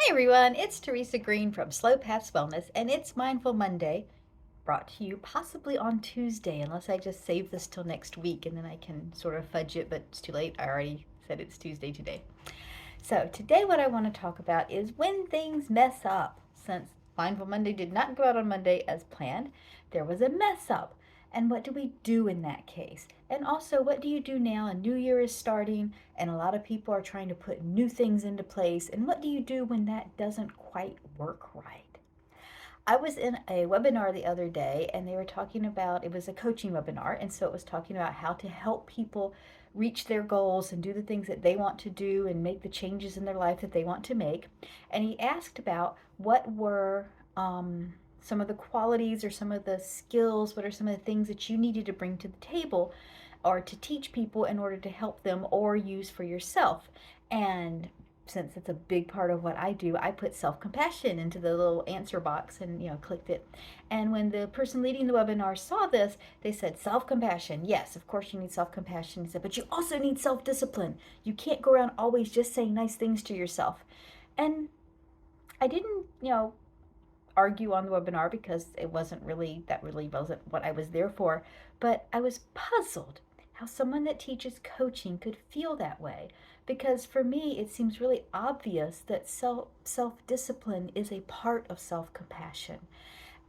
Everyone, it's Teresa Green from Slow Paths Wellness, and it's Mindful Monday, brought to you possibly on Tuesday, unless I just save this till next week and then I can sort of fudge it, but it's too late. I already said it's Tuesday today. So, today, what I want to talk about is when things mess up. Since Mindful Monday did not go out on Monday as planned, there was a mess up. And what do we do in that case? And also, what do you do now? A new year is starting, and a lot of people are trying to put new things into place. And what do you do when that doesn't quite work right? I was in a webinar the other day and they were talking about it was a coaching webinar, and so it was talking about how to help people reach their goals and do the things that they want to do and make the changes in their life that they want to make. And he asked about what were some of the qualities or some of the skills, what are some of the things that you needed to bring to the table or to teach people in order to help them or use for yourself. And since it's a big part of what I do, I put self-compassion into the little answer box and clicked it. And when the person leading the webinar saw this, they said, self-compassion. Yes, of course you need self-compassion. He said, but you also need self-discipline. You can't go around always just saying nice things to yourself. And I didn't, argue on the webinar because that really wasn't what I was there for. But I was puzzled how someone that teaches coaching could feel that way. Because for me, it seems really obvious that self-discipline is a part of self-compassion.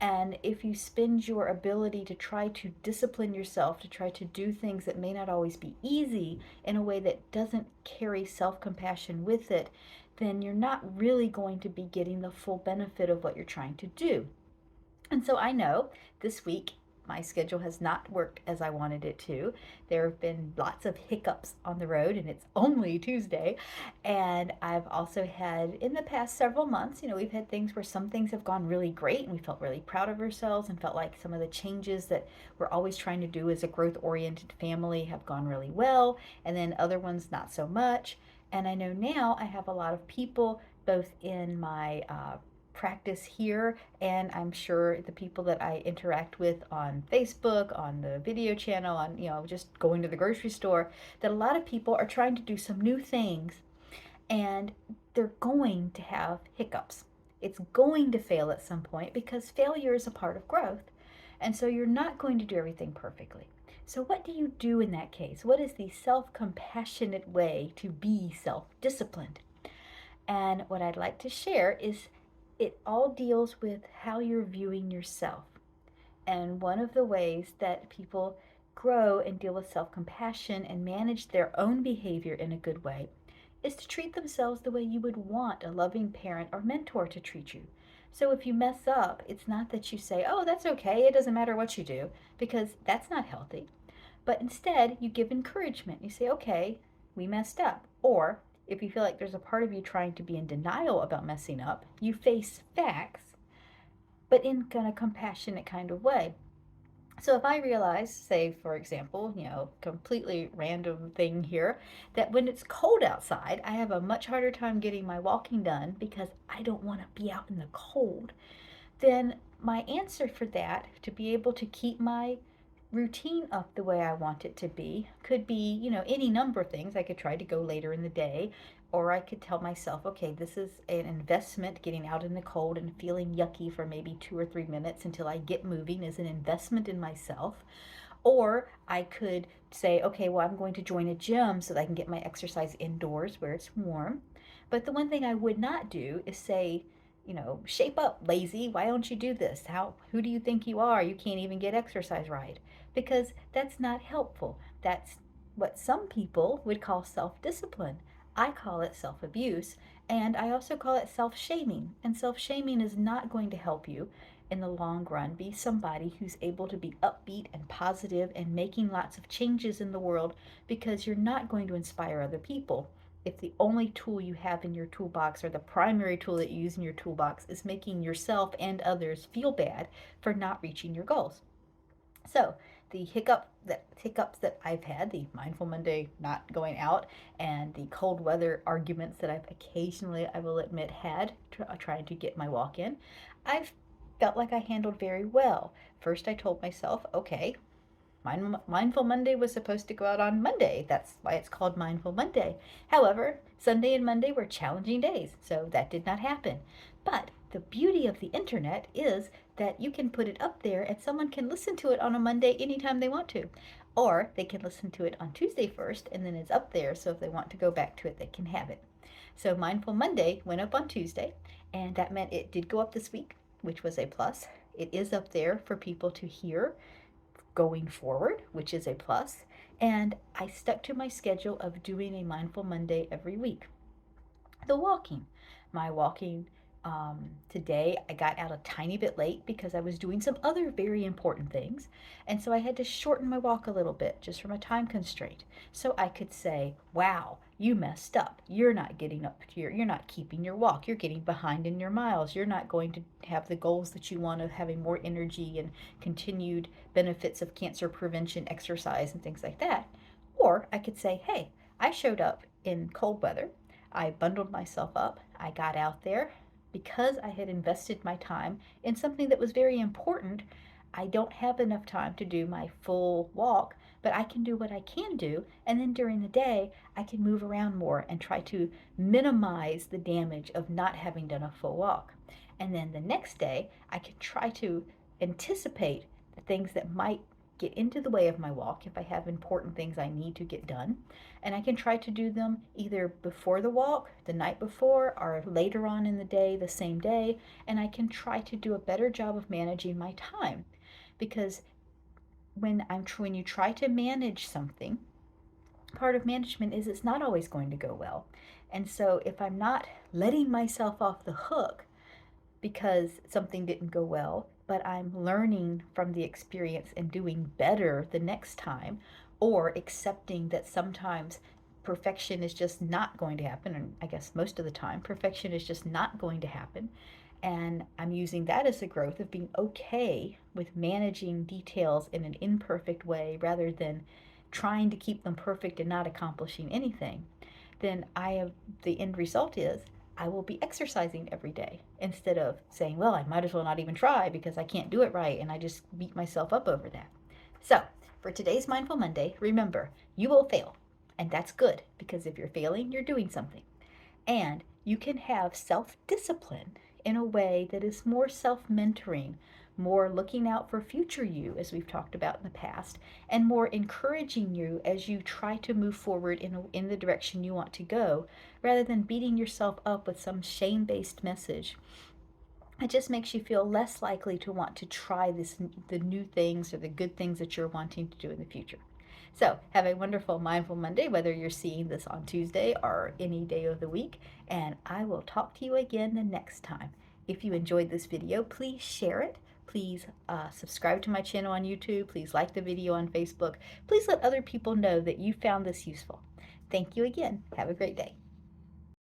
And if you spend your ability to try to discipline yourself, to try to do things that may not always be easy in a way that doesn't carry self compassion with it, then you're not really going to be getting the full benefit of what you're trying to do. And so I know this week my schedule has not worked as I wanted it to. There have been lots of hiccups on the road, and it's only Tuesday. And I've also had, in the past several months, we've had things where some things have gone really great and we felt really proud of ourselves and felt like some of the changes that we're always trying to do as a growth oriented family have gone really well. And then other ones, not so much. And I know now I have a lot of people, both in my practice here, and I'm sure the people that I interact with on Facebook, on the video channel, on just going to the grocery store, that a lot of people are trying to do some new things, and they're going to have hiccups. It's going to fail at some point because failure is a part of growth. And so you're not going to do everything perfectly. So what do you do in that case? What is the self-compassionate way to be self-disciplined? And what I'd like to share is it all deals with how you're viewing yourself. And one of the ways that people grow and deal with self compassion and manage their own behavior in a good way is to treat themselves the way you would want a loving parent or mentor to treat you. So if you mess up, it's not that you say, oh, that's okay, it doesn't matter what you do, because that's not healthy. But instead, you give encouragement. You say, okay, we messed up. Or if you feel like there's a part of you trying to be in denial about messing up, you face facts, but in kind of compassionate kind of way. So if I realize, say, for example, completely random thing here, that when it's cold outside, I have a much harder time getting my walking done because I don't want to be out in the cold, then my answer for that, to be able to keep my routine up the way I want it to be, could be, any number of things. I could try to go later in the day, or I could tell myself, okay, this is an investment. Getting out in the cold and feeling yucky for maybe 2 or 3 minutes until I get moving is an investment in myself. Or I could say, okay, well, I'm going to join a gym so that I can get my exercise indoors where it's warm. But the one thing I would not do is say, shape up, lazy. Why don't you do this? Who do you think you are? You can't even get exercise right. Because that's not helpful. That's what some people would call self-discipline. I call it self-abuse, and I also call it self-shaming. And self-shaming is not going to help you in the long run be somebody who's able to be upbeat and positive and making lots of changes in the world, because you're not going to inspire other people if the only tool you have in your toolbox, or the primary tool that you use in your toolbox, is making yourself and others feel bad for not reaching your goals. So the hiccups that I've had, the Mindful Monday not going out, and the cold weather arguments that I've occasionally, I will admit, had trying to get my walk in, I've felt like I handled very well. First, I told myself, okay, Mindful Monday was supposed to go out on Monday. That's why it's called Mindful Monday. However, Sunday and Monday were challenging days, so that did not happen. But the beauty of the internet is that you can put it up there and someone can listen to it on a Monday anytime they want to. Or they can listen to it on Tuesday first and then it's up there, so if they want to go back to it, they can have it. So Mindful Monday went up on Tuesday, and that meant it did go up this week, which was a plus. It is up there for people to hear going forward, which is a plus. And I stuck to my schedule of doing a Mindful Monday every week. The walking. My walking today, I got out a tiny bit late because I was doing some other very important things. And so I had to shorten my walk a little bit just from a time constraint. So I could say, wow, you messed up. You're not getting up here. You're not keeping your walk. You're getting behind in your miles. You're not going to have the goals that you want of having more energy and continued benefits of cancer prevention, exercise, and things like that. Or I could say, hey, I showed up in cold weather. I bundled myself up. I got out there because I had invested my time in something that was very important. I don't have enough time to do my full walk, but I can do what I can do. And then during the day, I can move around more and try to minimize the damage of not having done a full walk. And then the next day, I can try to anticipate the things that might get into the way of my walk if I have important things I need to get done. And I can try to do them either before the walk, the night before, or later on in the day, the same day. And I can try to do a better job of managing my time. Because when you try to manage something, part of management is it's not always going to go well. And so if I'm not letting myself off the hook because something didn't go well, but I'm learning from the experience and doing better the next time, or accepting that sometimes perfection is just not going to happen, and I guess most of the time, perfection is just not going to happen. And I'm using that as a growth of being okay with managing details in an imperfect way rather than trying to keep them perfect and not accomplishing anything. Then the end result is I will be exercising every day instead of saying, well, I might as well not even try because I can't do it right, and I just beat myself up over that. So, for today's Mindful Monday, remember, you will fail. And that's good because if you're failing, you're doing something. And you can have self discipline in a way that is more self mentoring, more looking out for future you, as we've talked about in the past, and more encouraging you as you try to move forward in the direction you want to go, rather than beating yourself up with some shame based message. It just makes you feel less likely to want to try the new things or the good things that you're wanting to do in the future. So, have a wonderful Mindful Monday, whether you're seeing this on Tuesday or any day of the week, and I will talk to you again the next time. If you enjoyed this video, please share it. Please subscribe to my channel on YouTube. Please like the video on Facebook. Please let other people know that you found this useful. Thank you again. Have a great day.